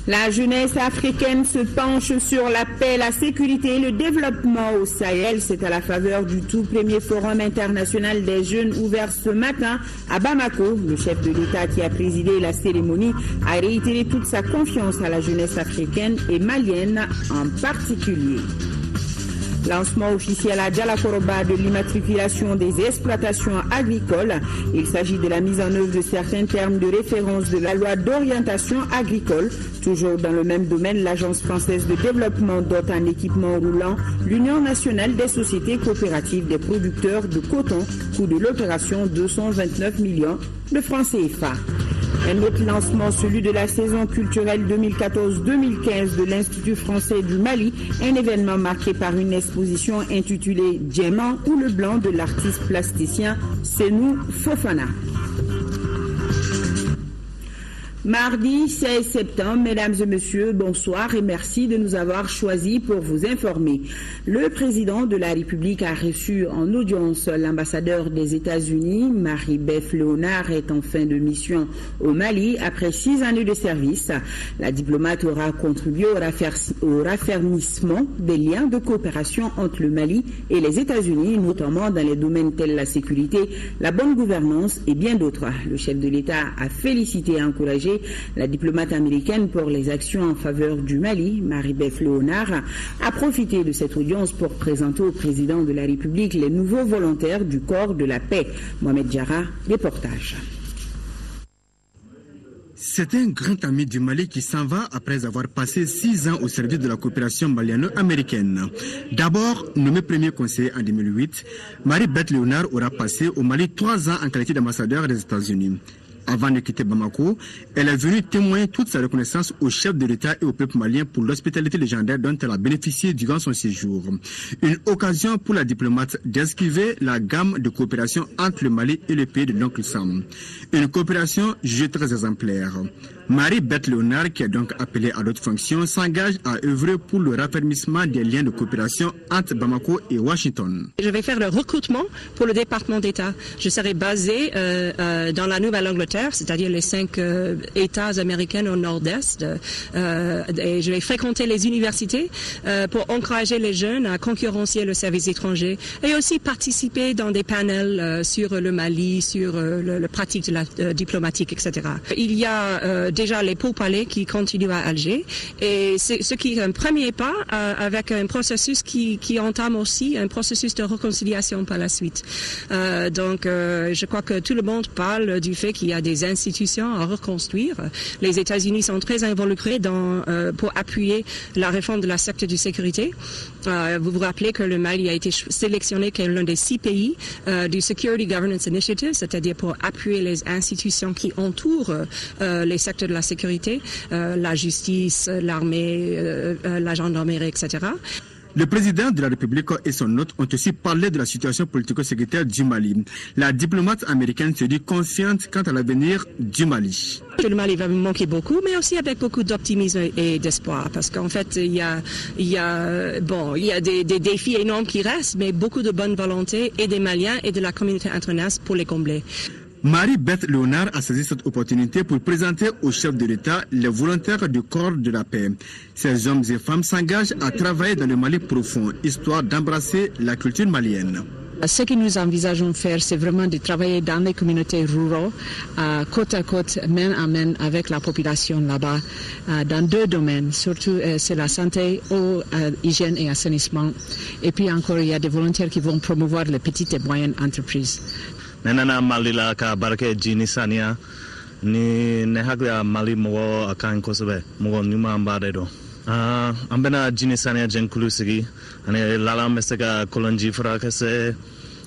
La jeunesse africaine se penche sur la paix, la sécurité et le développement au Sahel. C'est à la faveur du tout premier forum international des jeunes ouvert ce matin à Bamako. Le chef de l'État qui a présidé la cérémonie a réitéré toute sa confiance à la jeunesse africaine et malienne en particulier. Lancement officiel à Dialakoroba de l'immatriculation des exploitations agricoles. Il s'agit de la mise en œuvre de certains termes de référence de la loi d'orientation agricole. Toujours dans le même domaine, l'Agence française de développement dote en équipement roulant l'Union nationale des sociétés coopératives des producteurs de coton. Coût de l'opération 229 millions de francs CFA. Un autre lancement, celui de la saison culturelle 2014-2015 de l'Institut français du Mali, un événement marqué par une exposition intitulée Diamant ou le blanc de l'artiste plasticien Senou Fofana. Mardi 16 septembre, mesdames et messieurs, bonsoir et merci de nous avoir choisis pour vous informer. Le président de la République a reçu en audience l'ambassadeur des États-Unis, Marie-Beth Léonard, est en fin de mission au Mali après 6 années de service. La diplomate aura contribué au raffermissement des liens de coopération entre le Mali et les États-Unis, notamment dans les domaines tels la sécurité, la bonne gouvernance et bien d'autres. Le chef de l'État a félicité et encouragé la diplomate américaine pour les actions en faveur du Mali. Marie-Beth Léonard a profité de cette audience pour présenter au président de la République les nouveaux volontaires du corps de la paix. Mohamed Diarra, reportage. C'est un grand ami du Mali qui s'en va après avoir passé 6 ans au service de la coopération maliano-américaine. D'abord, nommé premier conseiller en 2008, Marie-Beth Léonard aura passé au Mali 3 ans en qualité d'ambassadeur des États-Unis. Avant de quitter Bamako, elle est venue témoigner toute sa reconnaissance au chef de l'État et au peuple malien pour l'hospitalité légendaire dont elle a bénéficié durant son séjour. Une occasion pour la diplomate d'esquiver la gamme de coopération entre le Mali et le pays de l'oncle Sam. Une coopération jugée très exemplaire. Marie-Beth Léonard, qui est donc appelée à d'autres fonctions, s'engage à œuvrer pour le raffermissement des liens de coopération entre Bamako et Washington. Je vais faire le recrutement pour le département d'État. Je serai basée dans la Nouvelle-Angleterre, c'est-à-dire les 5 États américains au nord-est. Et je vais fréquenter les universités pour encourager les jeunes à concurrencer le service étranger et aussi participer dans des panels sur le Mali, sur le pratique de la diplomatique, etc. Il y a déjà les pourparlers qui continuent à Alger et c'est ce qui est un premier pas avec un processus qui entame aussi un processus de réconciliation par la suite. Donc je crois que tout le monde parle du fait qu'il y a des institutions à reconstruire. Les États-Unis sont très involucrés pour appuyer la réforme de la secteur de sécurité. Vous vous rappelez que le Mali a été sélectionné comme l'un des 6 pays du Security Governance Initiative, c'est-à-dire pour appuyer les institutions qui entourent les secteurs de la sécurité, la justice, l'armée, la gendarmerie, etc. Le président de la République et son hôte ont aussi parlé de la situation politico-sécuritaire du Mali. La diplomate américaine se dit confiante quant à l'avenir du Mali. Le Mali va me manquer beaucoup, mais aussi avec beaucoup d'optimisme et d'espoir, parce qu'en fait, il y a des défis énormes qui restent, mais beaucoup de bonne volonté et des Maliens et de la communauté internationale pour les combler. Marie-Beth Léonard a saisi cette opportunité pour présenter au chef de l'État les volontaires du corps de la paix. Ces hommes et femmes s'engagent à travailler dans le Mali profond, histoire d'embrasser la culture malienne. Ce que nous envisageons de faire, c'est vraiment de travailler dans les communautés rurales, côte à côte, main à main avec la population là-bas, dans 2 domaines. Surtout, c'est la santé, eau, hygiène et assainissement. Et puis encore, il y a des volontaires qui vont promouvoir les petites et moyennes entreprises. Nenana Mali la ka barke jini sania ni ne hakla Mali mo akan kosobe mo nyuma mbade do ambena jini sania jenkulu sigi ane lala meseka kolonji frakase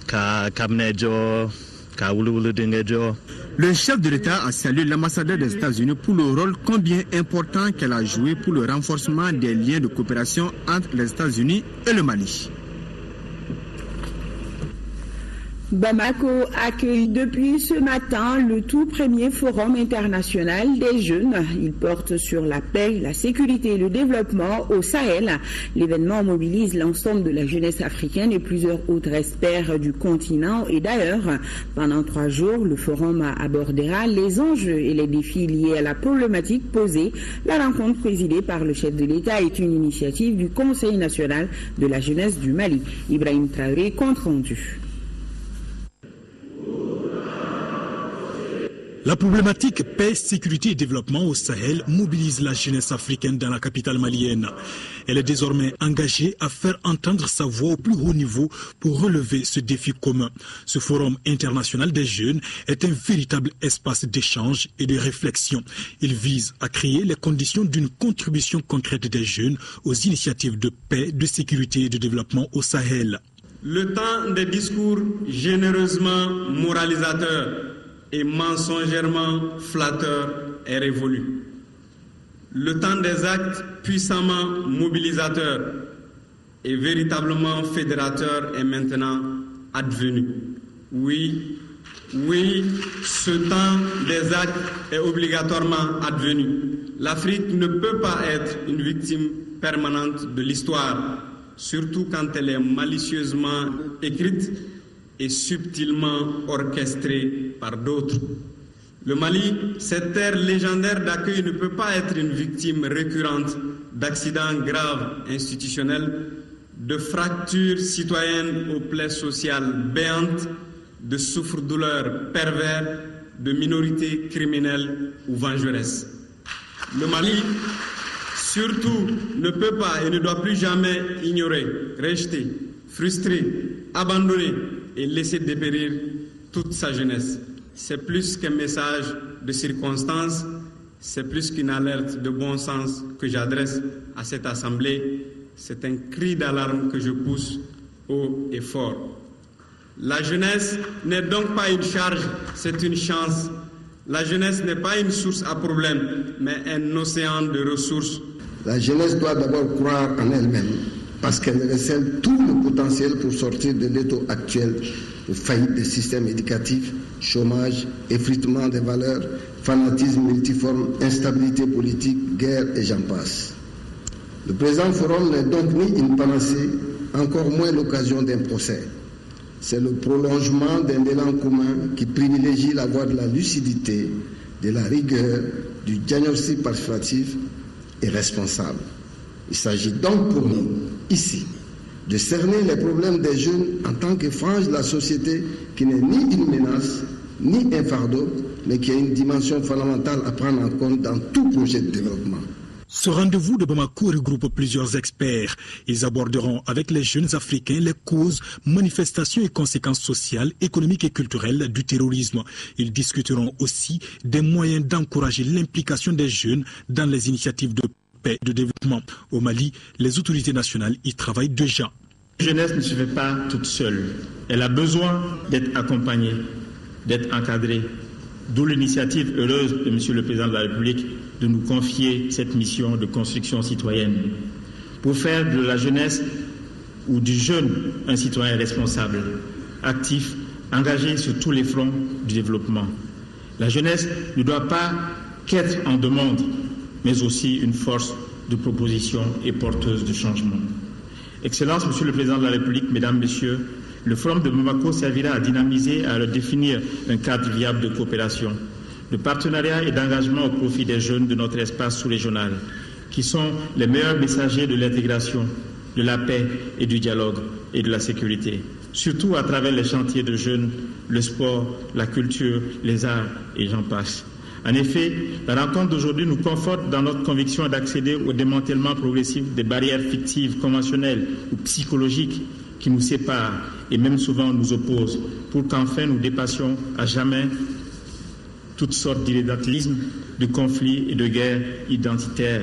ka kabnejo ka wulu dingejo. Le chef de l'État a salué l'ambassadeur des États-Unis pour le rôle combien important qu'elle a joué pour le renforcement des liens de coopération entre les États-Unis et le Mali. Bamako accueille depuis ce matin le tout premier forum international des jeunes. Il porte sur la paix, la sécurité et le développement au Sahel. L'événement mobilise l'ensemble de la jeunesse africaine et plusieurs autres experts du continent et d'ailleurs. Pendant 3 jours, le forum abordera les enjeux et les défis liés à la problématique posée. La rencontre présidée par le chef de l'État est une initiative du Conseil national de la jeunesse du Mali. Ibrahim Traoré, compte rendu. La problématique paix, sécurité et développement au Sahel mobilise la jeunesse africaine dans la capitale malienne. Elle est désormais engagée à faire entendre sa voix au plus haut niveau pour relever ce défi commun. Ce forum international des jeunes est un véritable espace d'échange et de réflexion. Il vise à créer les conditions d'une contribution concrète des jeunes aux initiatives de paix, de sécurité et de développement au Sahel. Le temps des discours généreusement moralisateurs et mensongèrement flatteur est révolu. Le temps des actes puissamment mobilisateurs et véritablement fédérateurs est maintenant advenu. Oui, ce temps des actes est obligatoirement advenu. L'Afrique ne peut pas être une victime permanente de l'histoire, surtout quand elle est malicieusement écrite et subtilement orchestré par d'autres. Le Mali, cette terre légendaire d'accueil, ne peut pas être une victime récurrente d'accidents graves institutionnels, de fractures citoyennes aux plaies sociales béantes, de souffre-douleurs pervers, de minorités criminelles ou vengeresses. Le Mali, surtout, ne peut pas et ne doit plus jamais ignorer, rejeter, frustrer, abandonner et laisser dépérir toute sa jeunesse. C'est plus qu'un message de circonstance, c'est plus qu'une alerte de bon sens que j'adresse à cette assemblée. C'est un cri d'alarme que je pousse haut et fort. La jeunesse n'est donc pas une charge, c'est une chance. La jeunesse n'est pas une source à problème, mais un océan de ressources. La jeunesse doit d'abord croire en elle-même, parce qu'elle recèle tout le potentiel pour sortir de l'étau actuel de faillite des systèmes éducatifs, chômage, effritement des valeurs, fanatisme multiforme, instabilité politique, guerre et j'en passe. Le présent forum n'est donc ni une panacée, encore moins l'occasion d'un procès. C'est le prolongement d'un élan commun qui privilégie la voie de la lucidité, de la rigueur, du diagnostic participatif et responsable. Il s'agit donc pour nous, ici, de cerner les problèmes des jeunes en tant que frange de la société qui n'est ni une menace, ni un fardeau, mais qui a une dimension fondamentale à prendre en compte dans tout projet de développement. Ce rendez-vous de Bamako regroupe plusieurs experts. Ils aborderont avec les jeunes Africains les causes, manifestations et conséquences sociales, économiques et culturelles du terrorisme. Ils discuteront aussi des moyens d'encourager l'implication des jeunes dans les initiatives de paix et de développement. Au Mali, les autorités nationales y travaillent déjà. La jeunesse ne se fait pas toute seule. Elle a besoin d'être accompagnée, d'être encadrée. D'où l'initiative heureuse de M. le Président de la République de nous confier cette mission de construction citoyenne pour faire de la jeunesse ou du jeune un citoyen responsable, actif, engagé sur tous les fronts du développement. La jeunesse ne doit pas qu'être en demande, mais aussi une force de proposition et porteuse de changement. Excellence, Monsieur le Président de la République, Mesdames, Messieurs, le Forum de Bamako servira à dynamiser et à redéfinir un cadre viable de coopération, de partenariat et d'engagement au profit des jeunes de notre espace sous-régional, qui sont les meilleurs messagers de l'intégration, de la paix et du dialogue et de la sécurité, surtout à travers les chantiers de jeunes, le sport, la culture, les arts et j'en passe. En effet, la rencontre d'aujourd'hui nous conforte dans notre conviction d'accéder au démantèlement progressif des barrières fictives, conventionnelles ou psychologiques qui nous séparent et même souvent nous opposent, pour qu'enfin nous dépassions à jamais toutes sortes d'identalisme, de conflits et de guerres identitaires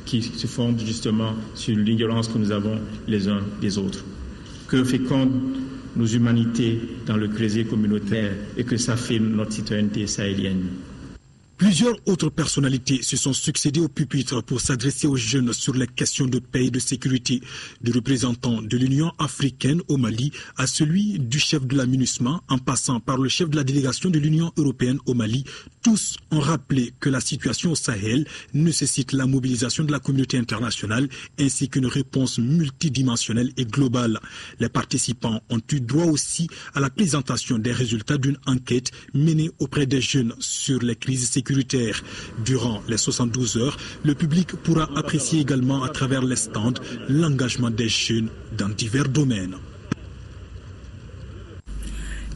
qui se fondent justement sur l'ignorance que nous avons les uns des autres. Que fécondent nos humanités dans le creuset communautaire et que s'affirme notre citoyenneté sahélienne. Plusieurs autres personnalités se sont succédées au pupitre pour s'adresser aux jeunes sur les questions de paix et de sécurité, du représentant de l'Union africaine au Mali à celui du chef de la MINUSMA en passant par le chef de la délégation de l'Union européenne au Mali. Tous ont rappelé que la situation au Sahel nécessite la mobilisation de la communauté internationale ainsi qu'une réponse multidimensionnelle et globale. Les participants ont eu droit aussi à la présentation des résultats d'une enquête menée auprès des jeunes sur les crises sécuritaires. Durant les 72 heures, le public pourra apprécier également à travers les stands l'engagement des jeunes dans divers domaines.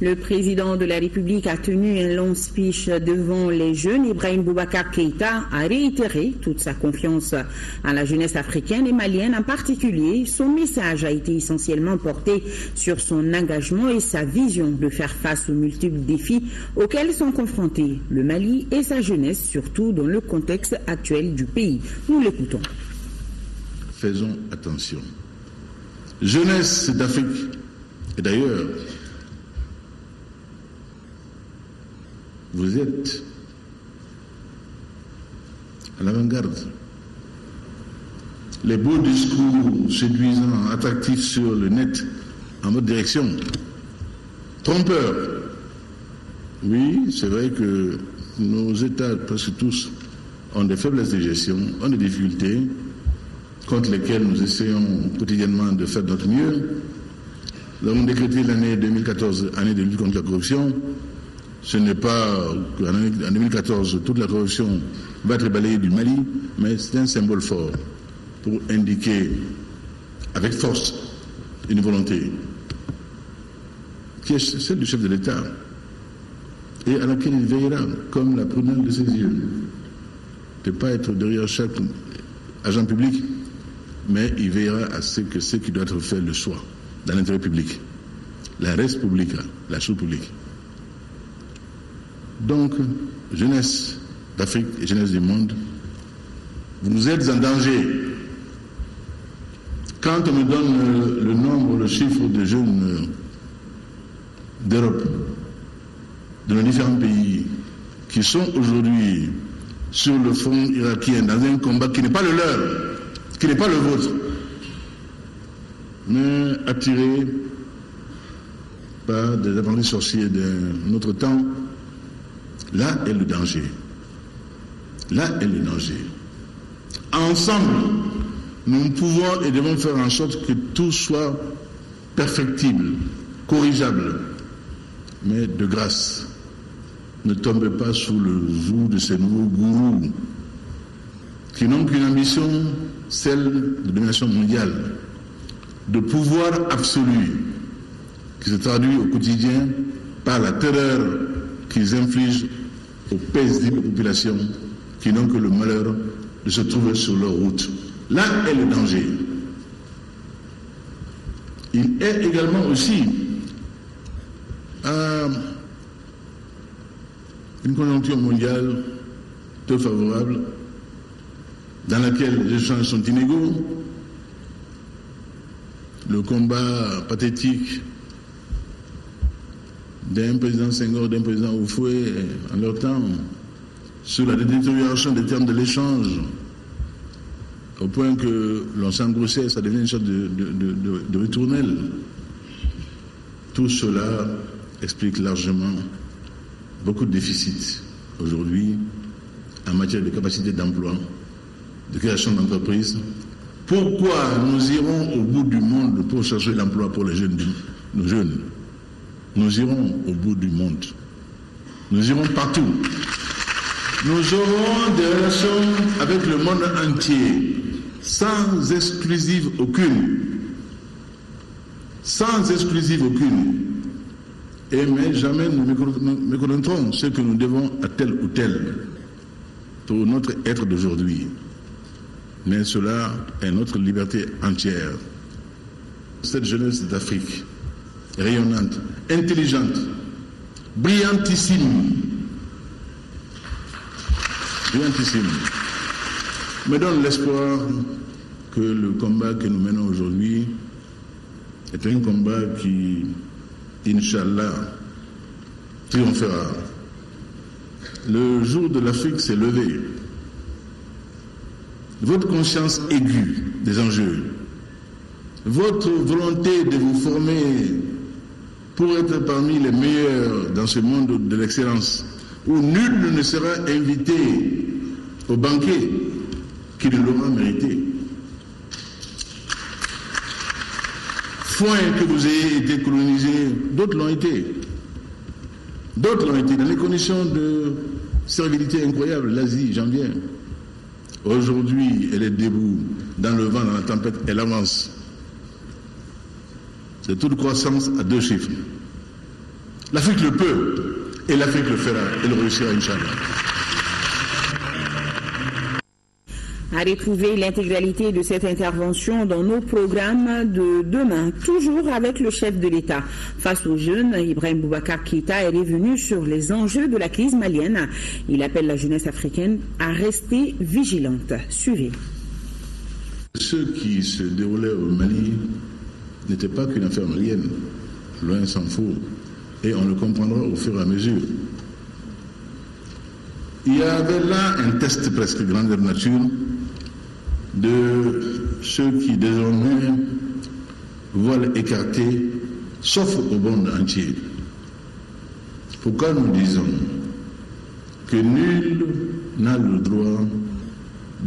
Le président de la République a tenu un long speech devant les jeunes. Ibrahim Boubacar Keïta a réitéré toute sa confiance à la jeunesse africaine et malienne en particulier. Son message a été essentiellement porté sur son engagement et sa vision de faire face aux multiples défis auxquels sont confrontés le Mali et sa jeunesse, surtout dans le contexte actuel du pays. Nous l'écoutons. Faisons attention. Jeunesse d'Afrique, et d'ailleurs, vous êtes à l'avant-garde. Les beaux discours séduisants, attractifs sur le net, en votre direction, trompeurs. Oui, c'est vrai que nos États, presque tous, ont des faiblesses de gestion, ont des difficultés contre lesquelles nous essayons quotidiennement de faire notre mieux. Nous avons décrété l'année 2014, année de lutte contre la corruption. Ce n'est pas qu'en 2014, toute la corruption va être balayée du Mali, mais c'est un symbole fort pour indiquer avec force une volonté qui est celle du chef de l'État et à laquelle il veillera comme la prunelle de ses yeux. De ne pas être derrière chaque agent public, mais il veillera à ce que ce qui doit être fait le soit dans l'intérêt public, la res publica, la chose publique. Donc, jeunesse d'Afrique et jeunesse du monde, vous êtes en danger. Quand on me donne le nombre, le chiffre de jeunes d'Europe, de nos différents pays, qui sont aujourd'hui sur le front irakien dans un combat qui n'est pas le leur, qui n'est pas le vôtre, mais attirés par des apprentis sorciers d'un autre temps, là est le danger. Là est le danger. Ensemble, nous pouvons et devons faire en sorte que tout soit perfectible, corrigeable. Mais de grâce, ne tombez pas sous le joug de ces nouveaux gourous qui n'ont qu'une ambition, celle de domination mondiale, de pouvoir absolu, qui se traduit au quotidien par la terreur qu'ils infligent aux paisibles populations qui n'ont que le malheur de se trouver sur leur route. Là est le danger. Il est également aussi une conjoncture mondiale peu favorable dans laquelle les échanges sont inégaux. Le combat pathétique d'un président Senghor, d'un président Houphouët en leur temps, sur la détérioration des termes de l'échange, au point que l'on s'engrossait, ça devient une sorte de ritournelle. Tout cela explique largement beaucoup de déficits aujourd'hui en matière de capacité d'emploi, de création d'entreprises. Pourquoi nous irons au bout du monde pour chercher l'emploi pour les jeunes, nos jeunes? Nous irons au bout du monde. Nous irons partout. Nous aurons des relations avec le monde entier, sans exclusive aucune. Sans exclusive aucune. Mais jamais nous méconnaîtrons ce que nous devons à tel ou tel pour notre être d'aujourd'hui. Mais cela est notre liberté entière. Cette jeunesse d'Afrique, rayonnante, intelligente, brillantissime, me donne l'espoir que le combat que nous menons aujourd'hui est un combat qui, Inch'Allah, triomphera. le jour de l'Afrique s'est levé. Votre conscience aiguë des enjeux, votre volonté de vous former pour être parmi les meilleurs dans ce monde de l'excellence, où nul ne sera invité au banquet qui l'aura mérité. Foin que vous ayez été colonisé, d'autres l'ont été. D'autres l'ont été dans des conditions de servilité incroyables. L'Asie, j'en viens. Aujourd'hui, elle est debout, dans le vent, dans la tempête, elle avance. C'est toute croissance à 2 chiffres. L'Afrique le peut, et l'Afrique le fera, et le réussira, Inch'Allah. À retrouver l'intégralité de cette intervention dans nos programmes de demain, toujours avec le chef de l'État. Face aux jeunes, Ibrahim Boubacar Keïta est revenu sur les enjeux de la crise malienne. Il appelle la jeunesse africaine à rester vigilante. Suivez. Ce qui se déroulait au Mali n'était pas qu'une affaire malienne, loin s'en faut, et on le comprendra au fur et à mesure. Il y avait là un test presque grandeur nature de ceux qui désormais voient écarter, sauf au monde entier. Pourquoi nous disons que nul n'a le droit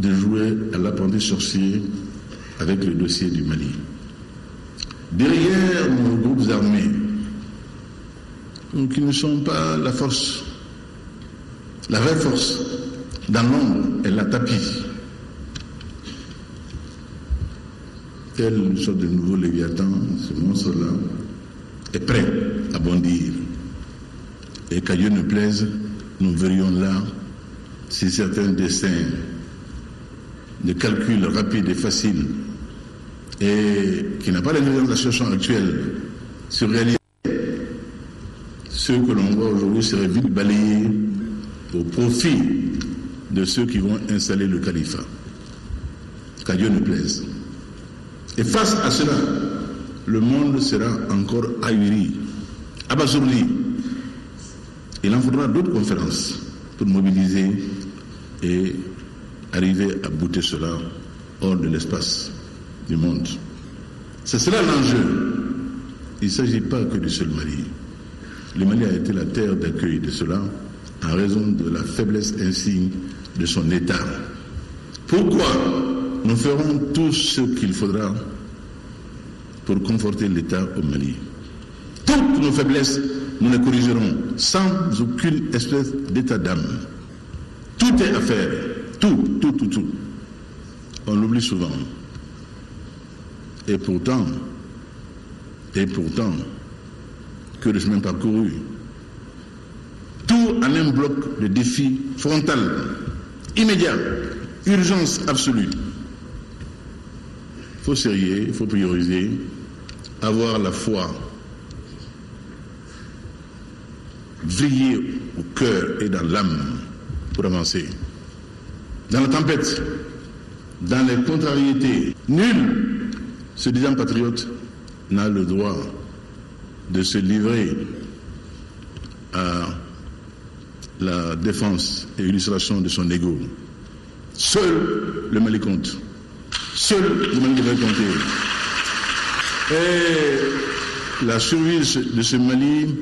de jouer à l'apprenti sorcier avec le dossier du Mali. Derrière nos groupes armés, qui ne sont pas la force, la vraie force, dans l'ombre, elle la tapis. Tel une sorte de nouveau Léviathan, ce monstre-là, est prêt à bondir. Et qu'à Dieu ne plaise, nous verrions là si certains dessins de calcul rapide et facile et qui n'a pas l'ingrédient de la situation actuelle se réaliser. Ceux que l'on voit aujourd'hui seraient vite balayés au profit de ceux qui vont installer le califat. Qu'à Dieu ne plaise. Et face à cela, le monde sera encore ahuri, abasourdi. Il en faudra d'autres conférences pour mobiliser et arriver à bouter cela hors de l'espace du monde. C'est cela l'enjeu. Il ne s'agit pas que du seul Mali. Le Mali a été la terre d'accueil de cela en raison de la faiblesse insigne de son État. Pourquoi nous ferons tout ce qu'il faudra pour conforter l'État au Mali. Toutes nos faiblesses, nous les corrigerons sans aucune espèce d'état d'âme. Tout est à faire. Tout. On l'oublie souvent. Et pourtant, que le chemin parcouru, tout en un bloc de défi frontal, immédiat, urgence absolue. Il faut sérieux, il faut prioriser, avoir la foi, veiller au cœur et dans l'âme pour avancer. Dans la tempête, dans les contrariétés, nul, se disant patriote, n'a le droit de se livrer à la défense et illustration de son ego. Seul le Mali compte. Seul le Mali devrait compter. Et la survie de ce Mali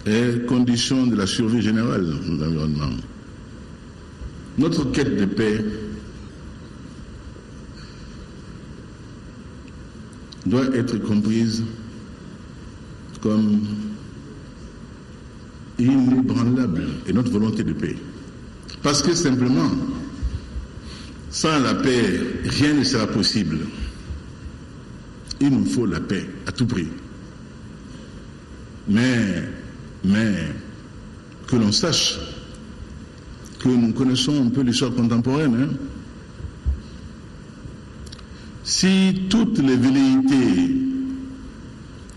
est condition de la survie générale de l'environnement. Notre quête de paix doit être comprise comme inébranlable et notre volonté de paix. Parce que simplement, sans la paix, rien ne sera possible. Il nous faut la paix à tout prix. Mais que l'on sache que nous connaissons un peu l'histoire contemporaine. Si toutes les velléités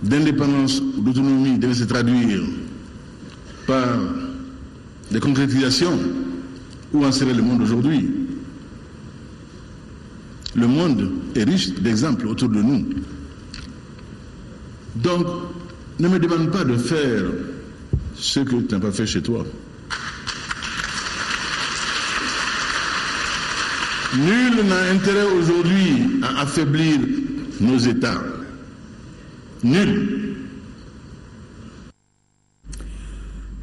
d'indépendance ou d'autonomie devaient se traduire par des concrétisations, où en serait le monde aujourd'hui? Le monde est riche d'exemples autour de nous. Donc, ne me demande pas de faire ce que tu n'as pas fait chez toi. Nul n'a intérêt aujourd'hui à affaiblir nos États. Nul.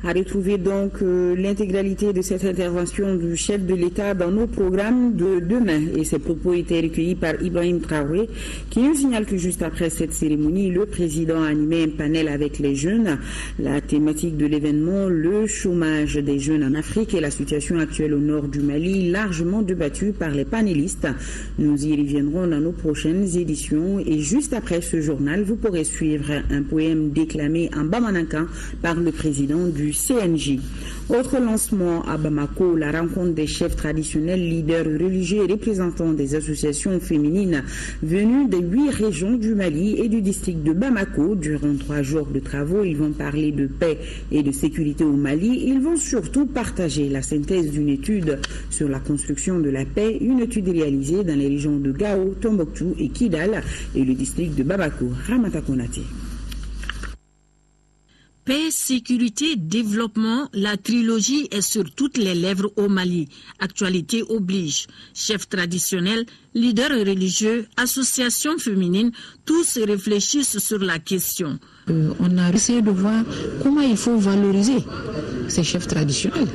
À retrouver donc l'intégralité de cette intervention du chef de l'État dans nos programmes de demain. Et ces propos étaient recueillis par Ibrahim Traoré, qui nous signale que juste après cette cérémonie, le président a animé un panel avec les jeunes. La thématique de l'événement, le chômage des jeunes en Afrique et la situation actuelle au nord du Mali, largement débattue par les panélistes. Nous y reviendrons dans nos prochaines éditions. Et juste après ce journal, vous pourrez suivre un poème déclamé en bamanankan par le président du CNJ. Autre lancement à Bamako, la rencontre des chefs traditionnels, leaders religieux et représentants des associations féminines venus des 8 régions du Mali et du district de Bamako. Durant 3 jours de travaux, ils vont parler de paix et de sécurité au Mali. Ils vont surtout partager la synthèse d'une étude sur la construction de la paix, une étude réalisée dans les régions de Gao, Tombouctou et Kidal et le district de Bamako. Ramata Konate. Paix, sécurité, développement, la trilogie est sur toutes les lèvres au Mali. Actualité oblige. Chefs traditionnels, leaders religieux, associations féminines, tous réfléchissent sur la question. On a essayé de voir comment il faut valoriser ces chefs traditionnels.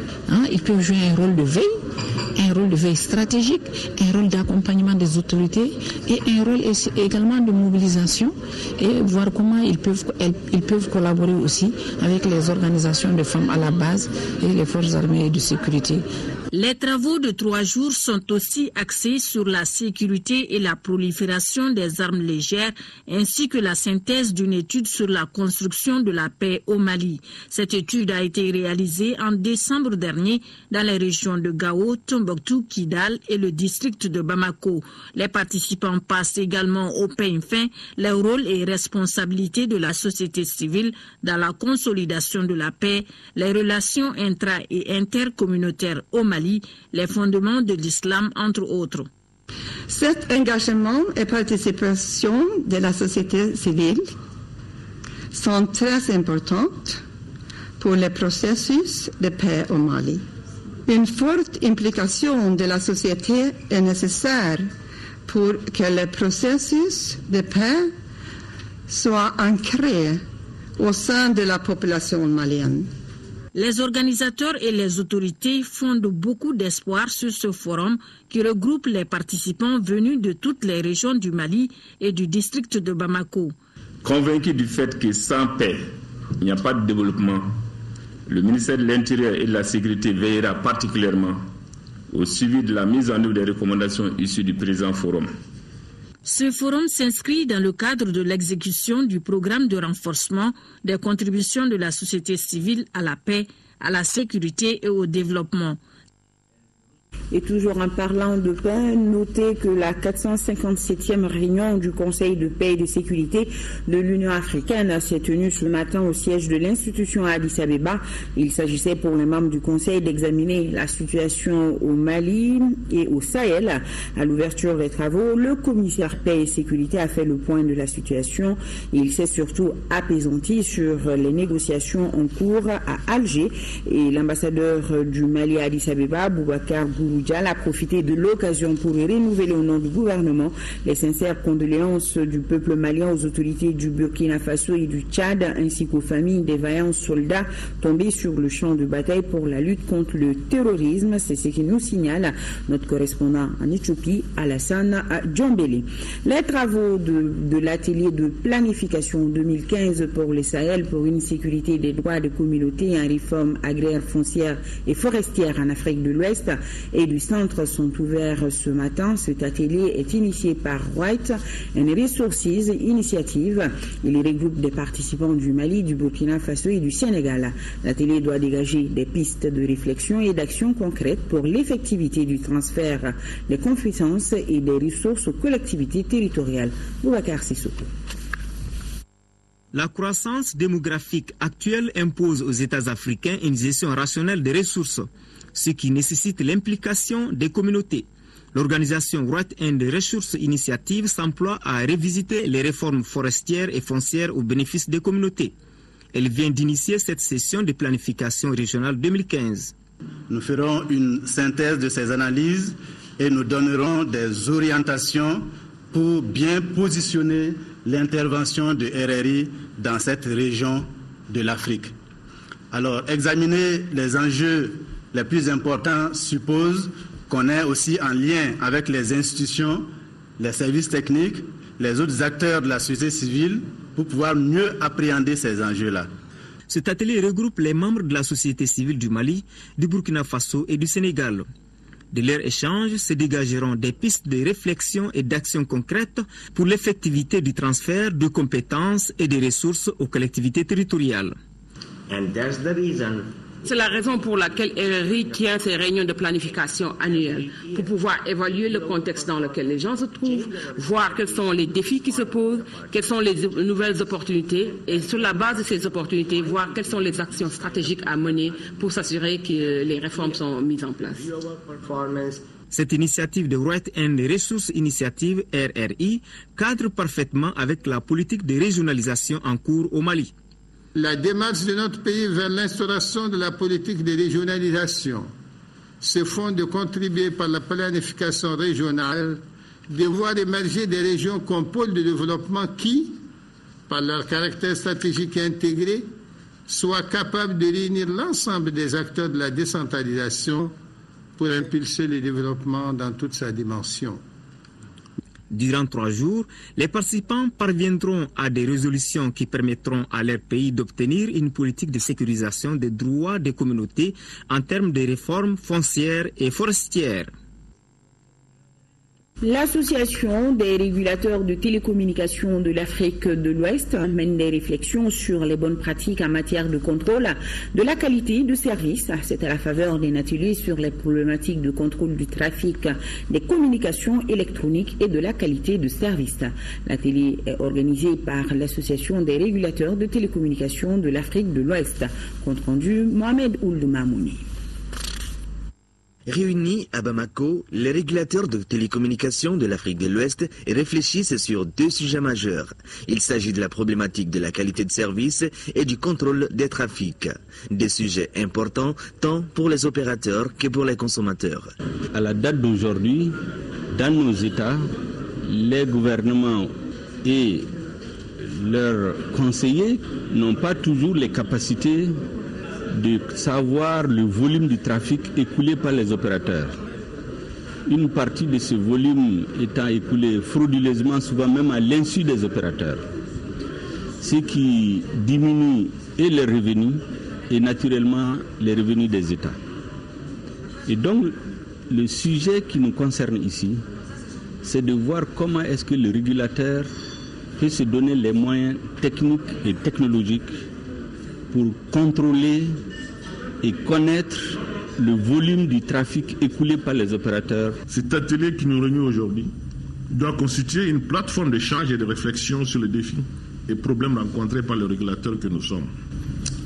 Ils peuvent jouer un rôle de veille stratégique, un rôle d'accompagnement des autorités et un rôle également de mobilisation et voir comment ils peuvent collaborer aussi avec les organisations de femmes à la base et les forces armées et de sécurité. Les travaux de 3 jours sont aussi axés sur la sécurité et la prolifération des armes légères ainsi que la synthèse d'une étude sur la construction de la paix au Mali. Cette étude a été réalisée en décembre dernier dans les régions de Gao, Tombouctou, Kidal et le district de Bamako. Les participants passent également au peigne fin les rôles et responsabilités de la société civile dans la consolidation de la paix, les relations intra- et intercommunautaires au Mali, les fondements de l'islam, entre autres. Cet engagement et participation de la société civile sont très importantes pour le processus de paix au Mali. Une forte implication de la société est nécessaire pour que le processus de paix soit ancré au sein de la population malienne. Les organisateurs et les autorités fondent beaucoup d'espoir sur ce forum qui regroupe les participants venus de toutes les régions du Mali et du district de Bamako. Convaincus du fait que sans paix, il n'y a pas de développement, le ministère de l'Intérieur et de la Sécurité veillera particulièrement au suivi de la mise en œuvre des recommandations issues du présent forum. Ce forum s'inscrit dans le cadre de l'exécution du programme de renforcement des contributions de la société civile à la paix, à la sécurité et au développement. Et toujours en parlant de paix, notez que la 457e réunion du Conseil de paix et de sécurité de l'Union africaine s'est tenue ce matin au siège de l'institution à Addis Abeba. Il s'agissait pour les membres du Conseil d'examiner la situation au Mali et au Sahel. À l'ouverture des travaux, le commissaire paix et sécurité a fait le point de la situation. Il s'est surtout apaisanti sur les négociations en cours à Alger. Et l'ambassadeur du Mali à Addis Abeba, Boubacar Gouroudial, a profité de l'occasion pour renouveler au nom du gouvernement les sincères condoléances du peuple malien aux autorités du Burkina Faso et du Tchad, ainsi qu'aux familles des vaillants soldats tombés sur le champ de bataille pour la lutte contre le terrorisme. C'est ce qui nous signale notre correspondant en Éthiopie, Alassane Djombele. Les travaux de l'atelier de planification 2015 pour le Sahel pour une sécurité des droits des communautés et en réforme agraire, foncière et forestière en Afrique de l'Ouest et du centre sont ouverts ce matin. Cet atelier est initié par White and Resources Initiative. Il regroupe des participants du Mali, du Burkina Faso et du Sénégal. L'atelier doit dégager des pistes de réflexion et d'action concrètes pour l'effectivité du transfert des compétences et des ressources aux collectivités territoriales. Boubacar Sissoko. La croissance démographique actuelle impose aux États africains une gestion rationnelle des ressources, ce qui nécessite l'implication des communautés. L'organisation Right and Resources Initiative s'emploie à revisiter les réformes forestières et foncières au bénéfice des communautés. Elle vient d'initier cette session de planification régionale 2015. Nous ferons une synthèse de ces analyses et nous donnerons des orientations pour bien positionner l'intervention de RRI dans cette région de l'Afrique. Alors, examiner les enjeux les plus importants suppose qu'on est aussi en lien avec les institutions, les services techniques, les autres acteurs de la société civile pour pouvoir mieux appréhender ces enjeux-là. Cet atelier regroupe les membres de la société civile du Mali, du Burkina Faso et du Sénégal. De leur échange se dégageront des pistes de réflexion et d'action concrètes pour l'effectivité du transfert de compétences et de ressources aux collectivités territoriales. C'est la raison pour laquelle RRI tient ces réunions de planification annuelles, pour pouvoir évaluer le contexte dans lequel les gens se trouvent, voir quels sont les défis qui se posent, quelles sont les nouvelles opportunités, et sur la base de ces opportunités, voir quelles sont les actions stratégiques à mener pour s'assurer que les réformes sont mises en place. Cette initiative de Right and Resource Initiative, RRI, cadre parfaitement avec la politique de régionalisation en cours au Mali. La démarche de notre pays vers l'instauration de la politique de régionalisation se fonde de contribuer par la planification régionale de voir émerger des régions comme pôles de développement qui, par leur caractère stratégique et intégré, soient capables de réunir l'ensemble des acteurs de la décentralisation pour impulser le développement dans toute sa dimension. Durant 3 jours, les participants parviendront à des résolutions qui permettront à leur pays d'obtenir une politique de sécurisation des droits des communautés en termes de réformes foncières et forestières. L'Association des régulateurs de télécommunications de l'Afrique de l'Ouest mène des réflexions sur les bonnes pratiques en matière de contrôle de la qualité de service. C'est à la faveur d'un atelier sur les problématiques de contrôle du trafic des communications électroniques et de la qualité de service. L'atelier est organisé par l'Association des régulateurs de télécommunications de l'Afrique de l'Ouest. Compte rendu, Mohamed Ould Mamouni. Réunis à Bamako, les régulateurs de télécommunications de l'Afrique de l'Ouest réfléchissent sur 2 sujets majeurs. Il s'agit de la problématique de la qualité de service et du contrôle des trafics. Des sujets importants tant pour les opérateurs que pour les consommateurs. À la date d'aujourd'hui, dans nos États, les gouvernements et leurs conseillers n'ont pas toujours les capacités de savoir le volume du trafic écoulé par les opérateurs. Une partie de ce volume étant écoulé frauduleusement, souvent même à l'insu des opérateurs, ce qui diminue et les revenus et naturellement les revenus des États. Et donc, le sujet qui nous concerne ici, c'est de voir comment est-ce que le régulateur peut se donner les moyens techniques et technologiques pour contrôler et connaître le volume du trafic écoulé par les opérateurs. Cet atelier qui nous réunit aujourd'hui doit constituer une plateforme d'échange et de réflexion sur les défis et problèmes rencontrés par les régulateurs que nous sommes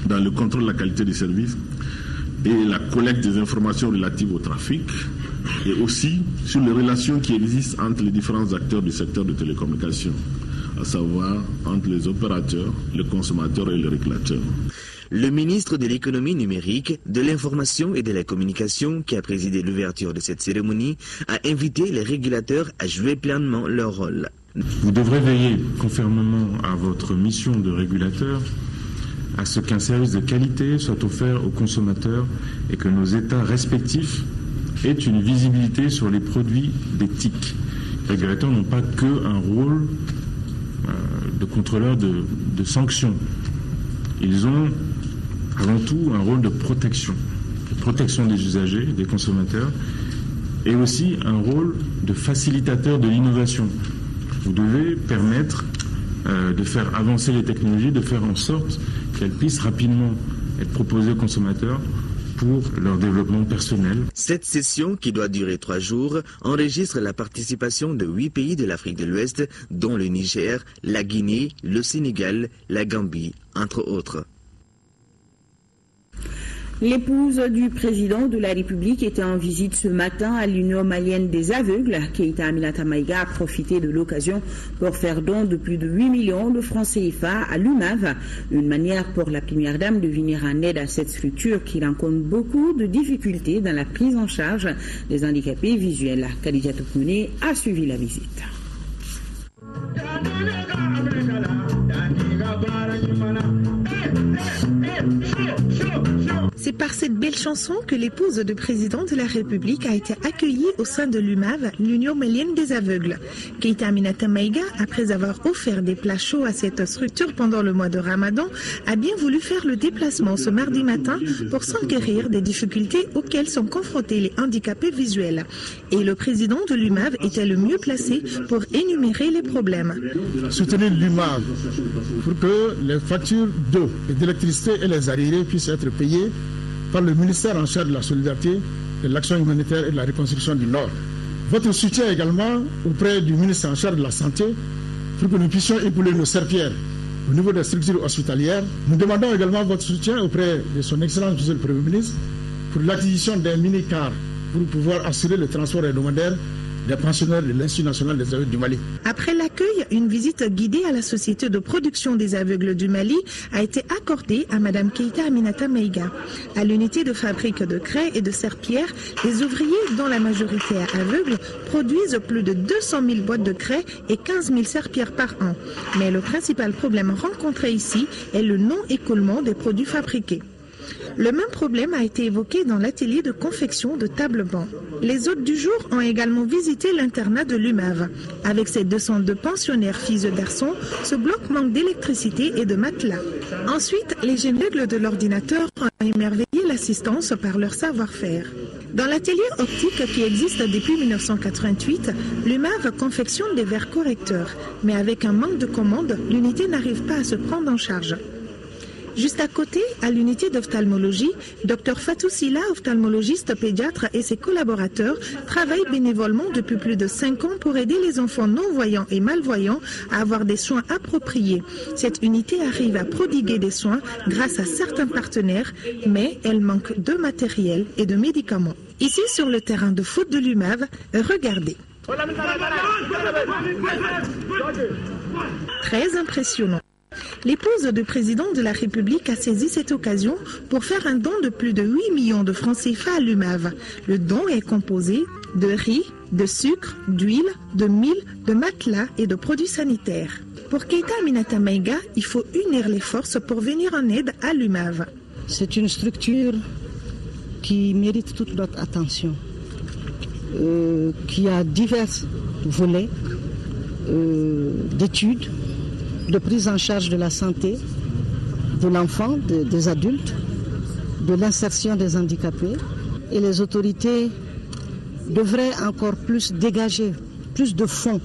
dans le contrôle de la qualité des services et la collecte des informations relatives au trafic et aussi sur les relations qui existent entre les différents acteurs du secteur de télécommunications, à savoir entre les opérateurs, les consommateurs et les régulateurs. Le ministre de l'économie numérique, de l'information et de la communication, qui a présidé l'ouverture de cette cérémonie, a invité les régulateurs à jouer pleinement leur rôle. Vous devrez veiller, conformément à votre mission de régulateur, à ce qu'un service de qualité soit offert aux consommateurs et que nos États respectifs aient une visibilité sur les produits d'éthique. Les régulateurs n'ont pas qu'un rôle de contrôleur de sanctions. Ils ont avant tout un rôle de protection des usagers, des consommateurs, et aussi un rôle de facilitateur de l'innovation. Vous devez permettre de faire avancer les technologies, de faire en sorte qu'elles puissent rapidement être proposées aux consommateurs pour leur développement personnel. Cette session, qui doit durer 3 jours, enregistre la participation de 8 pays de l'Afrique de l'Ouest, dont le Niger, la Guinée, le Sénégal, la Gambie, entre autres. L'épouse du président de la République était en visite ce matin à l'Union malienne des aveugles. Keïta Aminata Maïga a profité de l'occasion pour faire don de plus de 8 millions de francs CFA à l'UMAV, une manière pour la première dame de venir en aide à cette structure qui rencontre beaucoup de difficultés dans la prise en charge des handicapés visuels. Khadija Toukmouné a suivi la visite. C'est par cette belle chanson que l'épouse du président de la République a été accueillie au sein de l'UMAV, l'Union malienne des aveugles. Keïta Aminata Maïga, après avoir offert des plats chauds à cette structure pendant le mois de Ramadan, a bien voulu faire le déplacement ce mardi matin pour s'enquérir des difficultés auxquelles sont confrontés les handicapés visuels. Et le président de l'UMAV était le mieux placé pour énumérer les problèmes. Soutenir l'UMAV pour que les factures d'eau et d'électricité et les arriérés puissent être payées par le ministère en charge de la solidarité, de l'action humanitaire et de la reconstruction du Nord. Votre soutien également auprès du ministre en charge de la santé pour que nous puissions épauler nos serpillères au niveau des structures hospitalières. Nous demandons également votre soutien auprès de son Excellence Monsieur le Premier ministre pour l'acquisition d'un mini-car pour pouvoir assurer le transport hebdomadaire des pensionnaires de l'Institut national des aveugles du Mali. Après l'accueil, une visite guidée à la société de production des aveugles du Mali a été accordée à Mme Keïta Aminata Maïga. À l'unité de fabrique de craie et de serpillères, les ouvriers, dont la majorité est aveugle, produisent plus de 200 000 boîtes de craie et 15 000 serpillères par an. Mais le principal problème rencontré ici est le non-écoulement des produits fabriqués. Le même problème a été évoqué dans l'atelier de confection de table-banc. Les hôtes du jour ont également visité l'internat de l'UMAV. Avec ses 202 pensionnaires filles et garçons, ce bloc manque d'électricité et de matelas. Ensuite, les jeunes règles de l'ordinateur ont émerveillé l'assistance par leur savoir-faire. Dans l'atelier optique qui existe depuis 1988, l'UMAV confectionne des verres correcteurs. Mais avec un manque de commandes, l'unité n'arrive pas à se prendre en charge. Juste à côté, à l'unité d'ophtalmologie, Dr Fatou Silla, ophtalmologiste pédiatre, et ses collaborateurs travaillent bénévolement depuis plus de 5 ans pour aider les enfants non-voyants et malvoyants à avoir des soins appropriés. Cette unité arrive à prodiguer des soins grâce à certains partenaires, mais elle manque de matériel et de médicaments. Ici, sur le terrain de foot de l'UMAV, regardez. Très impressionnant. L'épouse du président de la République a saisi cette occasion pour faire un don de plus de 8 millions de francs CFA à l'UMAV. Le don est composé de riz, de sucre, d'huile, de mil, de matelas et de produits sanitaires. Pour Keïta Aminata Maïga, il faut unir les forces pour venir en aide à l'UMAV. C'est une structure qui mérite toute notre attention, qui a divers volets d'études, de prise en charge de la santé, de l'enfant, des adultes, de l'insertion des handicapés. Et les autorités devraient encore plus dégager, plus de fonds.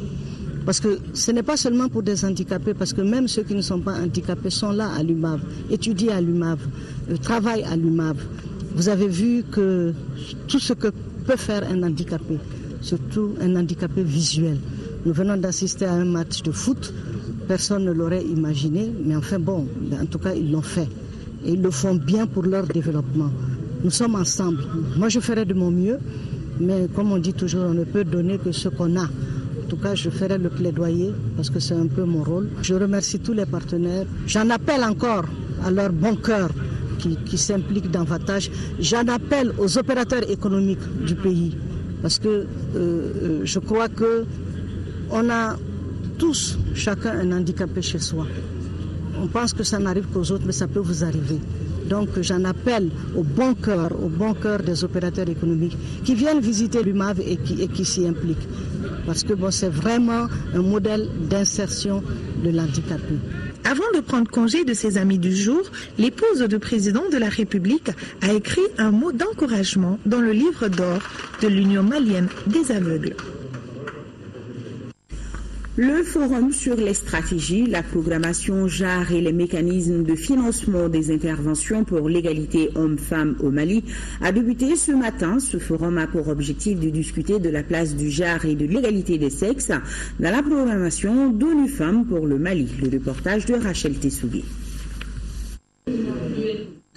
Parce que ce n'est pas seulement pour des handicapés, parce que même ceux qui ne sont pas handicapés sont là à l'UMAV, étudient à l'UMAV, travaillent à l'UMAV. Vous avez vu que tout ce que peut faire un handicapé, surtout un handicapé visuel. Nous venons d'assister à un match de foot. Personne ne l'aurait imaginé, mais enfin bon, en tout cas ils l'ont fait. Et ils le font bien pour leur développement. Nous sommes ensemble. Moi je ferai de mon mieux, mais comme on dit toujours, on ne peut donner que ce qu'on a. En tout cas, je ferai le plaidoyer parce que c'est un peu mon rôle. Je remercie tous les partenaires. J'en appelle encore à leur bon cœur qui s'impliquent dans votre tâche. J'en appelle aux opérateurs économiques du pays parce que je crois que on a tous, chacun, un handicapé chez soi. On pense que ça n'arrive qu'aux autres, mais ça peut vous arriver. Donc j'en appelle au bon cœur des opérateurs économiques qui viennent visiter l'UMAV et qui s'y impliquent. Parce que bon, c'est vraiment un modèle d'insertion de l'handicapé. Avant de prendre congé de ses amis du jour, l'épouse du président de la République a écrit un mot d'encouragement dans le livre d'or de l'Union malienne des aveugles. Le forum sur les stratégies, la programmation genre et les mécanismes de financement des interventions pour l'égalité hommes-femmes au Mali a débuté ce matin. Ce forum a pour objectif de discuter de la place du genre et de l'égalité des sexes dans la programmation d'ONU Femmes pour le Mali. Le reportage de Rachel Tessougué.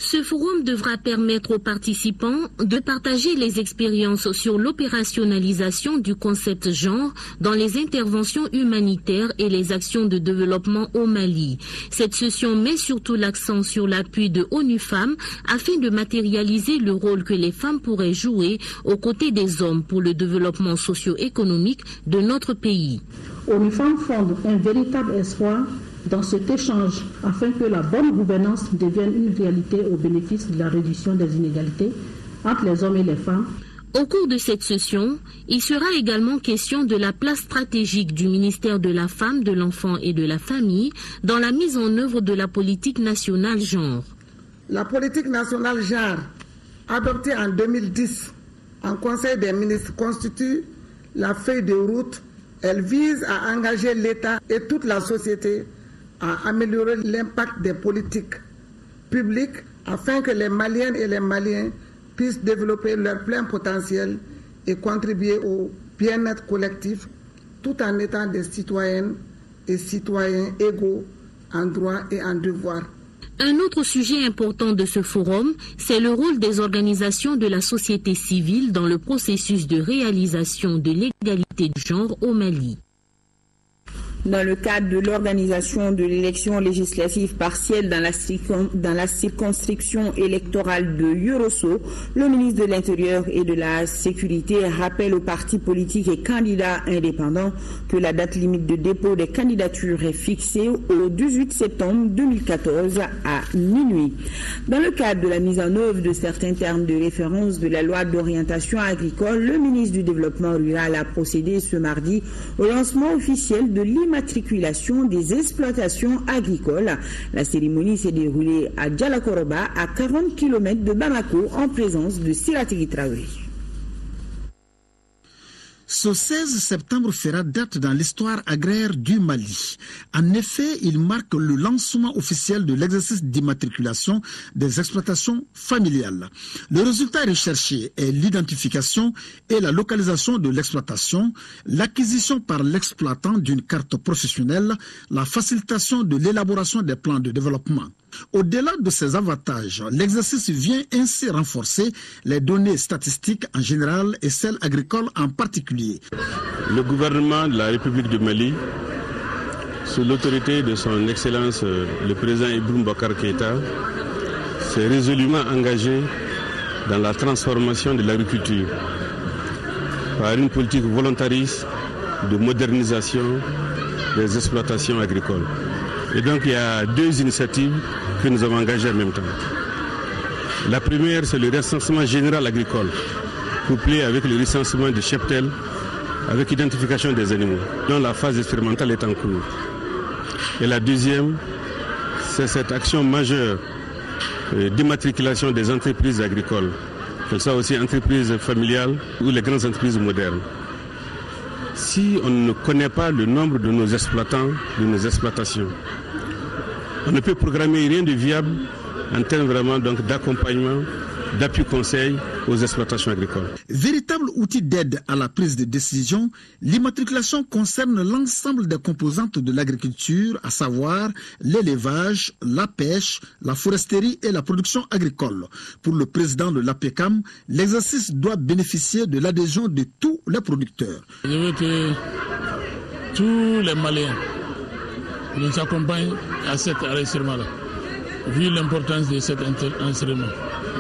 Ce forum devra permettre aux participants de partager les expériences sur l'opérationnalisation du concept genre dans les interventions humanitaires et les actions de développement au Mali. Cette session met surtout l'accent sur l'appui de ONU Femmes afin de matérialiser le rôle que les femmes pourraient jouer aux côtés des hommes pour le développement socio-économique de notre pays. ONU Femmes fonde un véritable espoir dans cet échange afin que la bonne gouvernance devienne une réalité au bénéfice de la réduction des inégalités entre les hommes et les femmes. Au cours de cette session, il sera également question de la place stratégique du ministère de la Femme, de l'Enfant et de la Famille dans la mise en œuvre de la politique nationale genre. La politique nationale genre, adoptée en 2010 en Conseil des ministres, constitue la feuille de route. Elle vise à engager l'État et toute la société à améliorer l'impact des politiques publiques afin que les Maliennes et les Maliens puissent développer leur plein potentiel et contribuer au bien-être collectif tout en étant des citoyennes et citoyens égaux en droits et en devoirs. Un autre sujet important de ce forum, c'est le rôle des organisations de la société civile dans le processus de réalisation de l'égalité de genre au Mali. Dans le cadre de l'organisation de l'élection législative partielle dans la circonscription électorale de Yorosso, le ministre de l'Intérieur et de la Sécurité rappelle aux partis politiques et candidats indépendants que la date limite de dépôt des candidatures est fixée au 18 septembre 2014 à minuit. Dans le cadre de la mise en œuvre de certains termes de référence de la loi d'orientation agricole, le ministre du Développement rural a procédé ce mardi au lancement officiel de l'immatriculation des exploitations agricoles. La cérémonie s'est déroulée à Djalakoroba, à 40 km de Bamako, en présence de Siratigi Traoré. Ce 16 septembre fera date dans l'histoire agraire du Mali. En effet, il marque le lancement officiel de l'exercice d'immatriculation des exploitations familiales. Le résultat recherché est l'identification et la localisation de l'exploitation, l'acquisition par l'exploitant d'une carte professionnelle, la facilitation de l'élaboration des plans de développement. Au-delà de ces avantages, l'exercice vient ainsi renforcer les données statistiques en général et celles agricoles en particulier. Le gouvernement de la République du Mali, sous l'autorité de son Excellence le président Ibrahim Boubacar Keïta, s'est résolument engagé dans la transformation de l'agriculture par une politique volontariste de modernisation des exploitations agricoles. Et donc il y a deux initiatives que nous avons engagées en même temps. La première, c'est le recensement général agricole, couplé avec le recensement des cheptels, avec identification des animaux, dont la phase expérimentale est en cours. Et la deuxième, c'est cette action majeure d'immatriculation des entreprises agricoles, qu'elles soient aussi entreprises familiales ou les grandes entreprises modernes. Si on ne connaît pas le nombre de nos exploitants, de nos exploitations, on ne peut programmer rien de viable en termes vraiment donc d'accompagnement, d'appui conseil aux exploitations agricoles. Véritable outil d'aide à la prise de décision, l'immatriculation concerne l'ensemble des composantes de l'agriculture, à savoir l'élevage, la pêche, la foresterie et la production agricole. Pour le président de l'APECAM, l'exercice doit bénéficier de l'adhésion de tous les producteurs. Je veux que tous les Maliens nous accompagnent à cet enregistrement-là, vu l'importance de cet enregistrement.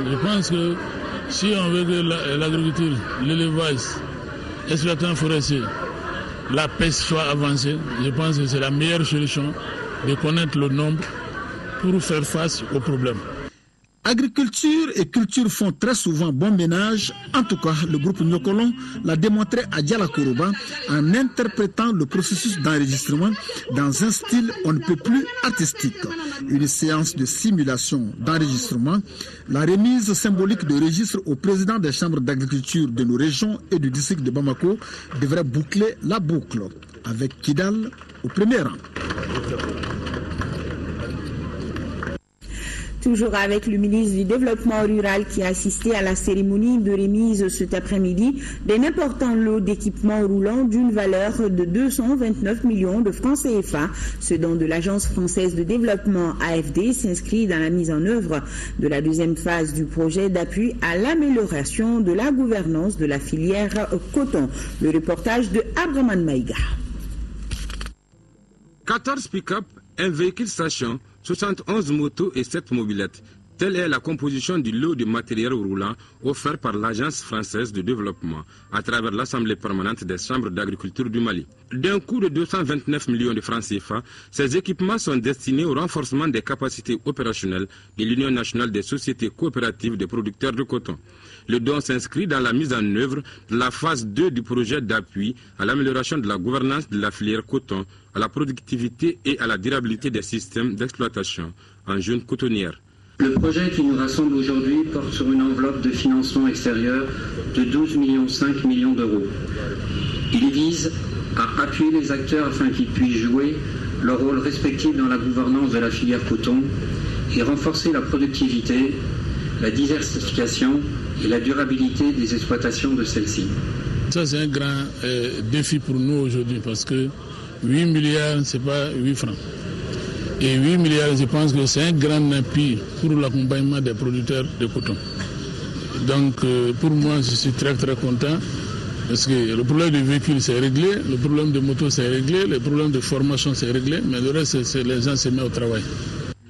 Je pense que si on veut que l'agriculture, l'élevage, l'exploitation forestière, la pêche soit avancée, je pense que c'est la meilleure solution de connaître le nombre pour faire face aux problèmes. Agriculture et culture font très souvent bon ménage. En tout cas, le groupe Nyokolon l'a démontré à Djalakoroba en interprétant le processus d'enregistrement dans un style on ne peut plus artistique. Une séance de simulation d'enregistrement, la remise symbolique de registres au président des chambres d'agriculture de nos régions et du district de Bamako devrait boucler la boucle, avec Kidal au premier rang. Toujours avec le ministre du Développement rural qui a assisté à la cérémonie de remise cet après-midi d'un important lot d'équipements roulants d'une valeur de 229 millions de francs CFA. Ce don de l'Agence française de développement AFD s'inscrit dans la mise en œuvre de la deuxième phase du projet d'appui à l'amélioration de la gouvernance de la filière coton. Le reportage de Abraman Maïga. 14 pick-up, un véhicule station, 71 motos et 7 mobylettes. Telle est la composition du lot de matériel roulant offert par l'Agence française de développement à travers l'Assemblée permanente des chambres d'agriculture du Mali. D'un coût de 229 millions de francs CFA, ces équipements sont destinés au renforcement des capacités opérationnelles de l'Union nationale des sociétés coopératives de producteurs de coton. Le don s'inscrit dans la mise en œuvre de la phase 2 du projet d'appui à l'amélioration de la gouvernance de la filière coton, à la productivité et à la durabilité des systèmes d'exploitation en zone cotonnière. Le projet qui nous rassemble aujourd'hui porte sur une enveloppe de financement extérieur de 12,5 millions d'euros. Il vise à appuyer les acteurs afin qu'ils puissent jouer leur rôle respectif dans la gouvernance de la filière coton et renforcer la productivité, la diversification et la durabilité des exploitations de celle-ci. Ça, c'est un grand défi pour nous aujourd'hui parce que 8 milliards, ce n'est pas 8 francs. Et 8 milliards, je pense que c'est un grand appui pour l'accompagnement des producteurs de coton. Donc, pour moi, je suis très très content parce que le problème du véhicule, c'est réglé, le problème de moto, c'est réglé, le problème de formation, c'est réglé, mais le reste, c'est les gens se mettent au travail.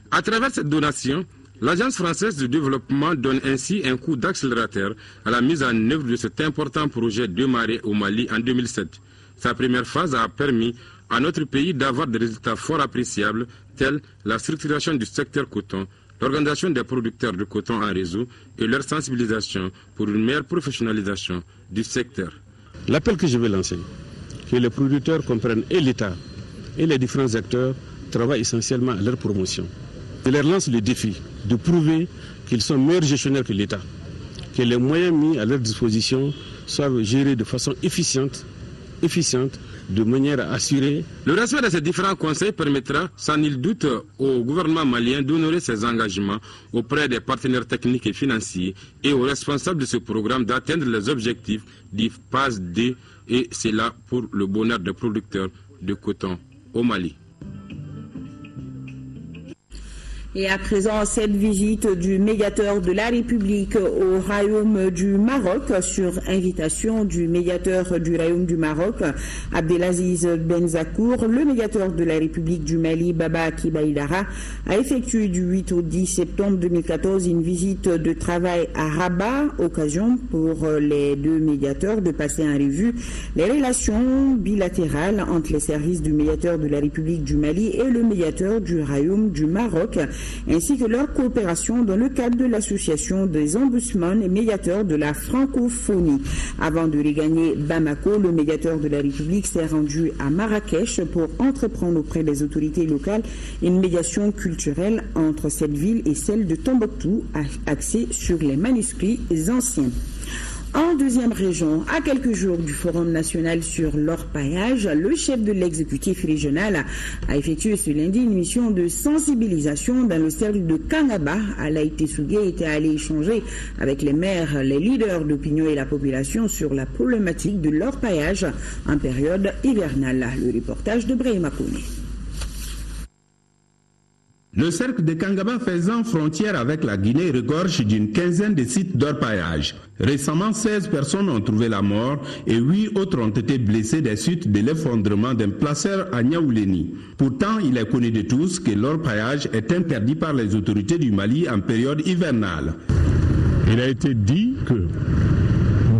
À travers cette donation, l'Agence française de développement donne ainsi un coup d'accélérateur à la mise en œuvre de cet important projet démarré au Mali en 2007. Sa première phase a permis à notre pays d'avoir des résultats fort appréciables tels la structuration du secteur coton, l'organisation des producteurs de coton en réseau et leur sensibilisation pour une meilleure professionnalisation du secteur. L'appel que je vais lancer, que les producteurs comprennent et l'État et les différents acteurs travaillent essentiellement à leur promotion. Je leur lance le défi de prouver qu'ils sont meilleurs gestionnaires que l'État, que les moyens mis à leur disposition soient gérés de façon efficiente, de manière à assurer. Le respect de ces différents conseils permettra sans nul doute au gouvernement malien d'honorer ses engagements auprès des partenaires techniques et financiers et aux responsables de ce programme d'atteindre les objectifs du phase D, et c'est là pour le bonheur des producteurs de coton au Mali. Et à présent, cette visite du médiateur de la République au Royaume du Maroc, sur invitation du médiateur du Royaume du Maroc, Abdelaziz Benzakour, le médiateur de la République du Mali, Baba Akibaïdara, a effectué du 8 au 10 septembre 2014 une visite de travail à Rabat, occasion pour les deux médiateurs de passer en revue les relations bilatérales entre les services du médiateur de la République du Mali et le médiateur du Royaume du Maroc, ainsi que leur coopération dans le cadre de l'association des ombudsman et médiateurs de la francophonie. Avant de regagner Bamako, le médiateur de la République s'est rendu à Marrakech pour entreprendre auprès des autorités locales une médiation culturelle entre cette ville et celle de Tombouctou, axée sur les manuscrits anciens. En deuxième région, à quelques jours du Forum national sur l'orpaillage, le chef de l'exécutif régional a effectué ce lundi une mission de sensibilisation dans le cercle de Kangaba. Alaï Tessougué était allé échanger avec les maires, les leaders d'opinion et la population sur la problématique de l'orpaillage en période hivernale. Le reportage de Brahima Kone. Le cercle de Kangaba faisant frontière avec la Guinée regorge d'une quinzaine de sites d'orpaillage. Récemment, 16 personnes ont trouvé la mort et 8 autres ont été blessées des suites de l'effondrement d'un placeur à Niaouleni. Pourtant, il est connu de tous que l'orpaillage est interdit par les autorités du Mali en période hivernale. Il a été dit que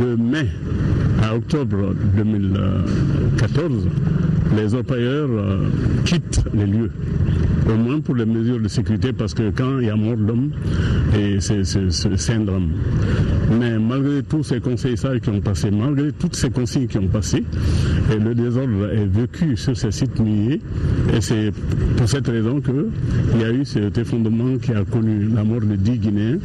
de mai à octobre 2014, les orpailleurs quittent les lieux. Au moins pour les mesures de sécurité, parce que quand il y a mort d'homme, c'est un drame. Mais malgré tous ces conseils sages qui ont passé, malgré toutes ces consignes qui ont passé, Et le désordre est vécu sur ces sites miniers. Et c'est pour cette raison qu'il y a eu cet effondrement qui a connu la mort de 10 Guinéens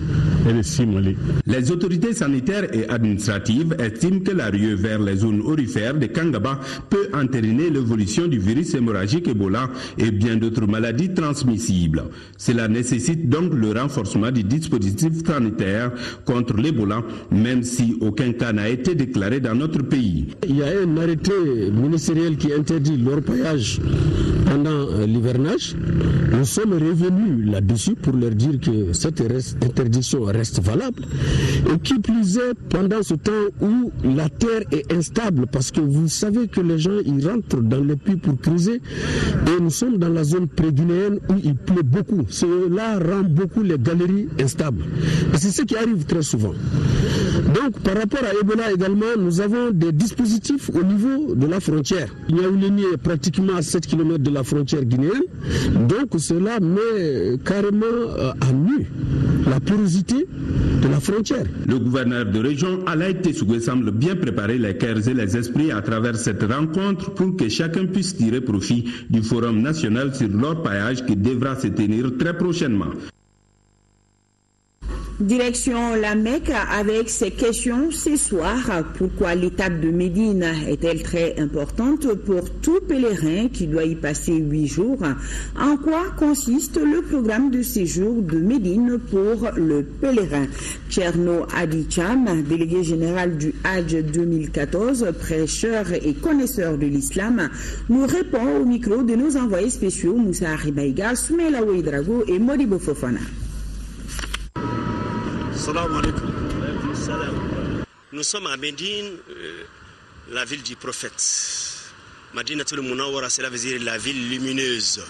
et de 6 Maliens. Les autorités sanitaires et administratives estiment que la ruée vers les zones aurifères de Kangaba peut entériner l'évolution du virus hémorragique Ebola et bien d'autres maladies transmissibles. Cela nécessite donc le renforcement du dispositif sanitaire contre l'Ebola, même si aucun cas n'a été déclaré dans notre pays. Il y a un arrêté ministériel qui interdit l'orpaillage pendant l'hivernage. Nous sommes revenus là-dessus pour leur dire que cette interdiction reste valable. Et qui plus est, pendant ce temps où la terre est instable, parce que vous savez que les gens ils rentrent dans les puits pour creuser, et nous sommes dans la zone pré-guinéenne où il pleut beaucoup. Cela rend beaucoup les galeries instables. Et c'est ce qui arrive très souvent. Donc par rapport à Ebola également, nous avons des dispositifs au niveau de la frontière. Niaouleni est pratiquement à 7 km de la frontière guinéenne, donc cela met carrément à nu la porosité de la frontière. Le gouverneur de région, Alaï Tessougoué, semble bien préparer les cœurs et les esprits à travers cette rencontre pour que chacun puisse tirer profit du Forum national sur l'orpaillage qui devra se tenir très prochainement. Direction la Mecque avec ces questions ce soir. Pourquoi l'étape de Médine est-elle très importante pour tout pèlerin qui doit y passer 8 jours? En quoi consiste le programme de séjour de Médine pour le pèlerin? Tcherno Adicham, délégué général du Hajj 2014, prêcheur et connaisseur de l'islam, nous répond au micro de nos envoyés spéciaux Moussa Ribaïga, Soumela Ouedrago et Modibo Fofana. Nous sommes à Médine, la ville du prophète. Madinatul Munawwara, cela veut dire la ville lumineuse.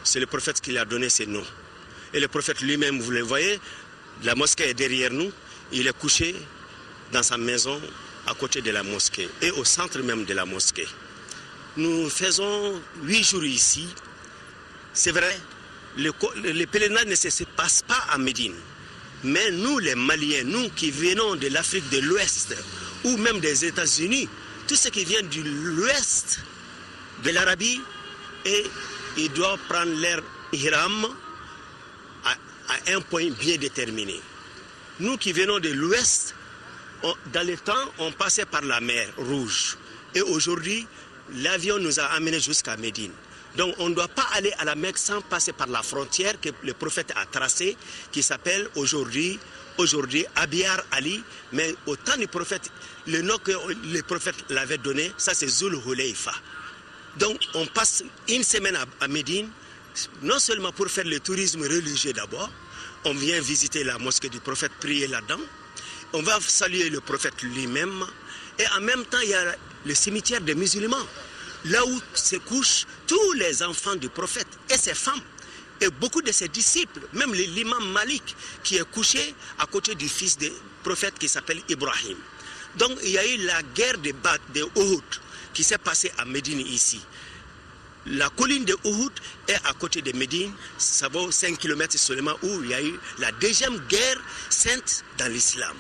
C'est le prophète qui lui a donné ces noms. Et le prophète lui-même, vous le voyez, la mosquée est derrière nous. Il est couché dans sa maison à côté de la mosquée et au centre même de la mosquée. Nous faisons 8 jours ici. C'est vrai, le pèlerinage ne se passe pas à Médine. Mais nous, les Maliens, nous qui venons de l'Afrique de l'Ouest ou même des États-Unis, tous ceux qui viennent de l'Ouest de l'Arabie, et ils doivent prendre leur ihram à un point bien déterminé. Nous qui venons de l'Ouest, dans le temps, on passait par la mer Rouge. Et aujourd'hui, l'avion nous a amenés jusqu'à Médine. Donc on ne doit pas aller à la Mecque sans passer par la frontière que le prophète a tracée, qui s'appelle aujourd'hui Abiyar Ali, mais au temps du prophète, le nom que le prophète l'avait donné, ça c'est Zul Hulayfa. Donc on passe une semaine à Médine, non seulement pour faire le tourisme religieux d'abord, on vient visiter la mosquée du prophète, prier là-dedans, on va saluer le prophète lui-même, et en même temps il y a le cimetière des musulmans, là où se couchent tous les enfants du prophète et ses femmes et beaucoup de ses disciples, même l'imam Malik qui est couché à côté du fils du prophète qui s'appelle Ibrahim. Donc il y a eu la guerre de Uhud qui s'est passée à Médine ici. La colline de Uhud est à côté de Médine, ça vaut 5 km seulement, où il y a eu la deuxième guerre sainte dans l'islam.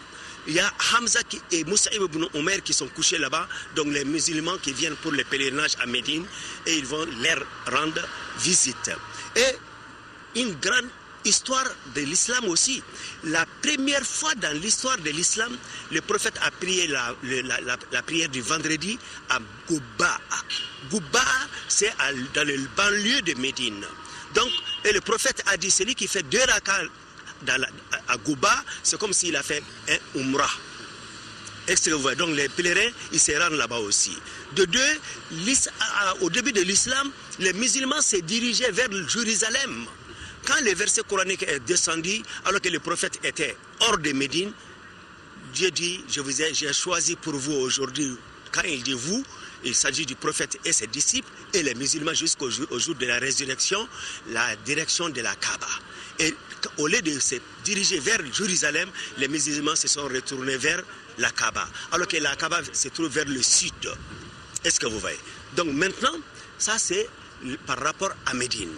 Il y a Hamza et Moussaïb ibn Omer qui sont couchés là-bas, donc les musulmans qui viennent pour le pèlerinage à Médine, et ils vont leur rendre visite. Et une grande histoire de l'islam aussi. La première fois dans l'histoire de l'islam, le prophète a prié la prière du vendredi à Gouba. Gouba, c'est dans le banlieue de Médine. Donc, et le prophète a dit, celui qui fait 2 rakats à Gouba, c'est comme s'il a fait un Umrah. Donc les pèlerins, ils se rendent là-bas aussi. De deux, au début de l'islam, les musulmans se dirigeaient vers Jérusalem. Quand le verset coranique est descendu, alors que le prophète était hors de Médine, Dieu dit, j'ai choisi pour vous aujourd'hui. Quand il dit vous, il s'agit du prophète et ses disciples et les musulmans jusqu'au jour de la résurrection, la direction de la Kaaba. Et au lieu de se diriger vers Jérusalem, les musulmans se sont retournés vers la Kaaba. Alors que la Kaaba se trouve vers le sud. Est-ce que vous voyez? Donc maintenant, ça c'est par rapport à Médine,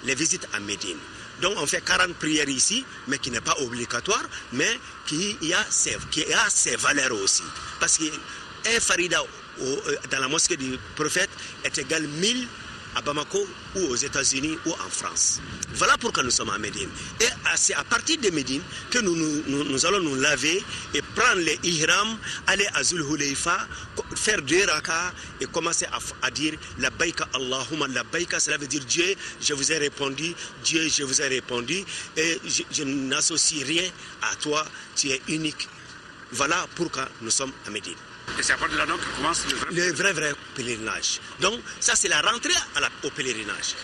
les visites à Médine. Donc on fait 40 prières ici, mais qui n'est pas obligatoire, mais qui a ses valeurs aussi. Parce qu'un farida dans la mosquée du prophète est égal 1000 à Bamako ou aux États-Unis ou en France. Voilà pourquoi nous sommes à Médine. Et c'est à partir de Médine que nous allons nous laver et prendre les ihram, aller à Zul Hulayfa, faire 2 rakas et commencer à dire la baïka Allahumma la baïka, cela veut dire Dieu, je vous ai répondu, Dieu, je vous ai répondu et je n'associe rien à toi, tu es unique. Voilà pourquoi nous sommes à Médine. Et c'est à partir de là donc que commence le vrai pèlerinage. Donc ça c'est la rentrée au pèlerinage.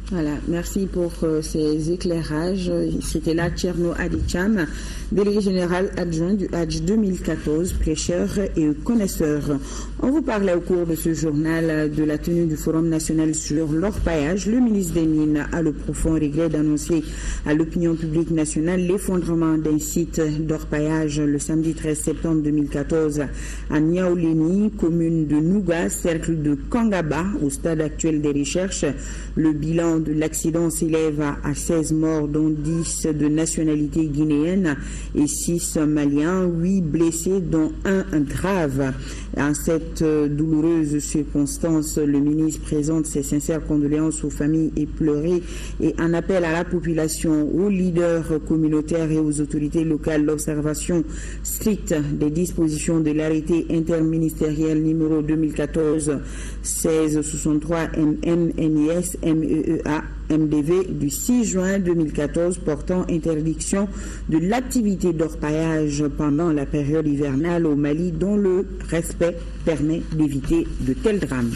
Voilà, merci pour ces éclairages. C'était là Tcherno Adicham, délégué général adjoint du Hadj 2014, prêcheur et connaisseur. On vous parlait au cours de ce journal de la tenue du Forum national sur l'orpaillage. Le ministre des Mines a le profond regret d'annoncer à l'opinion publique nationale l'effondrement d'un site d'orpaillage le samedi 13 septembre 2014 à Niaouleni, commune de Nouga, cercle de Kangaba, au stade actuel des recherches. Le bilan de l'accident s'élève à 16 morts, dont 10 de nationalité guinéenne et 6 maliens, 8 blessés, dont 1 grave. En cette douloureuse circonstance, le ministre présente ses sincères condoléances aux familles éplorées et en appelle à la population, aux leaders communautaires et aux autorités locales l'observation stricte des dispositions de l'arrêté interministériel numéro 2014-1663 MMNIS MEEA MDV du 6 juin 2014 portant interdiction de l'activité d'orpaillage pendant la période hivernale au Mali, dont le respect permet d'éviter de tels drames.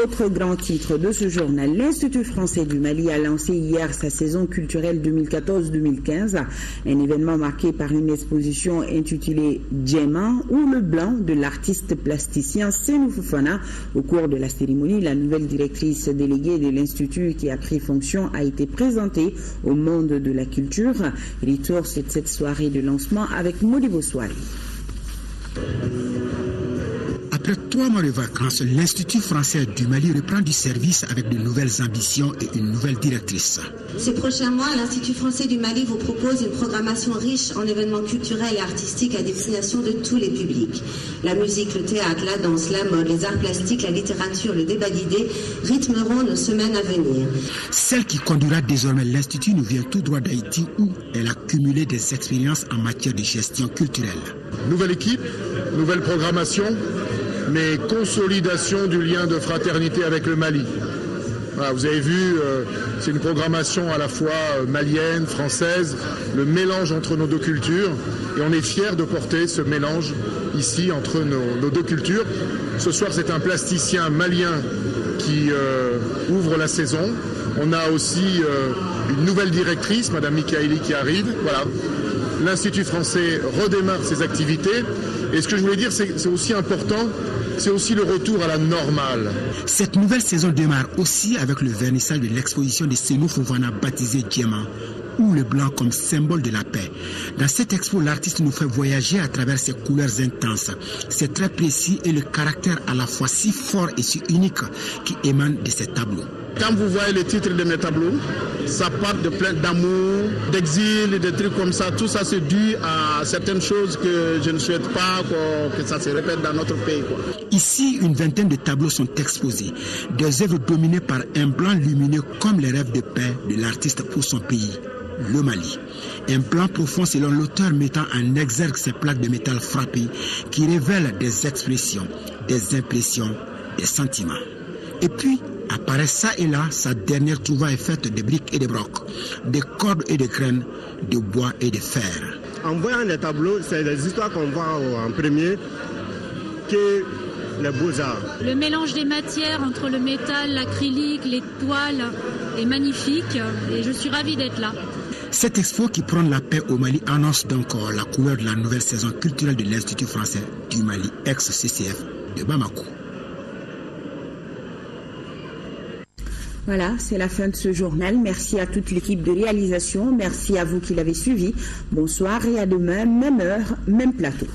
Autre grand titre de ce journal, l'Institut français du Mali a lancé hier sa saison culturelle 2014-2015, un événement marqué par une exposition intitulée Djema ou le blanc de l'artiste plasticien Senou Fofana. Au cours de la cérémonie, la nouvelle directrice déléguée de l'Institut qui a pris fonction a été présentée au monde de la culture. Retour sur cette soirée de lancement avec Modibo Soari. Après 3 mois de vacances, l'Institut français du Mali reprend du service avec de nouvelles ambitions et une nouvelle directrice. Ces prochains mois, l'Institut français du Mali vous propose une programmation riche en événements culturels et artistiques à destination de tous les publics. La musique, le théâtre, la danse, la mode, les arts plastiques, la littérature, le débat d'idées rythmeront nos semaines à venir. Celle qui conduira désormais l'Institut nous vient tout droit d'Haïti où elle a cumulé des expériences en matière de gestion culturelle. Nouvelle équipe, nouvelle programmation, mais consolidation du lien de fraternité avec le Mali. Voilà, vous avez vu, c'est une programmation à la fois malienne, française, le mélange entre nos deux cultures, et on est fiers de porter ce mélange ici entre nos deux cultures. Ce soir, c'est un plasticien malien qui ouvre la saison. On a aussi une nouvelle directrice, Madame Mikaeli, qui arrive. Voilà. L'Institut français redémarre ses activités. Et ce que je voulais dire, c'est aussi important, c'est aussi le retour à la normale. Cette nouvelle saison démarre aussi avec le vernissage de l'exposition de Senou Fofana baptisée Djema, ou le blanc comme symbole de la paix. Dans cette expo, l'artiste nous fait voyager à travers ses couleurs intenses, ses traits précis et le caractère à la fois si fort et si unique qui émane de ces tableaux. Quand vous voyez les titres de mes tableaux, ça part de plein d'amour, d'exil, des trucs comme ça. Tout ça c'est dû à certaines choses que je ne souhaite pas que ça se répète dans notre pays. Ici, une vingtaine de tableaux sont exposés. Des œuvres dominées par un blanc lumineux comme les rêves de paix de l'artiste pour son pays, le Mali. Un plan profond selon l'auteur mettant en exergue ces plaques de métal frappées qui révèlent des expressions, des impressions, des sentiments. Et puis, apparaît ça et là sa dernière trouvaille faite de briques et de brocs, de cordes et de graines, de bois et de fer. En voyant les tableaux, c'est les histoires qu'on voit en premier que les beaux-arts. Le mélange des matières entre le métal, l'acrylique, les toiles est magnifique et je suis ravie d'être là. Cette expo qui prône la paix au Mali annonce donc la couleur de la nouvelle saison culturelle de l'Institut français du Mali, ex-CCF de Bamako. Voilà, c'est la fin de ce journal. Merci à toute l'équipe de réalisation. Merci à vous qui l'avez suivi. Bonsoir et à demain, même heure, même plateau.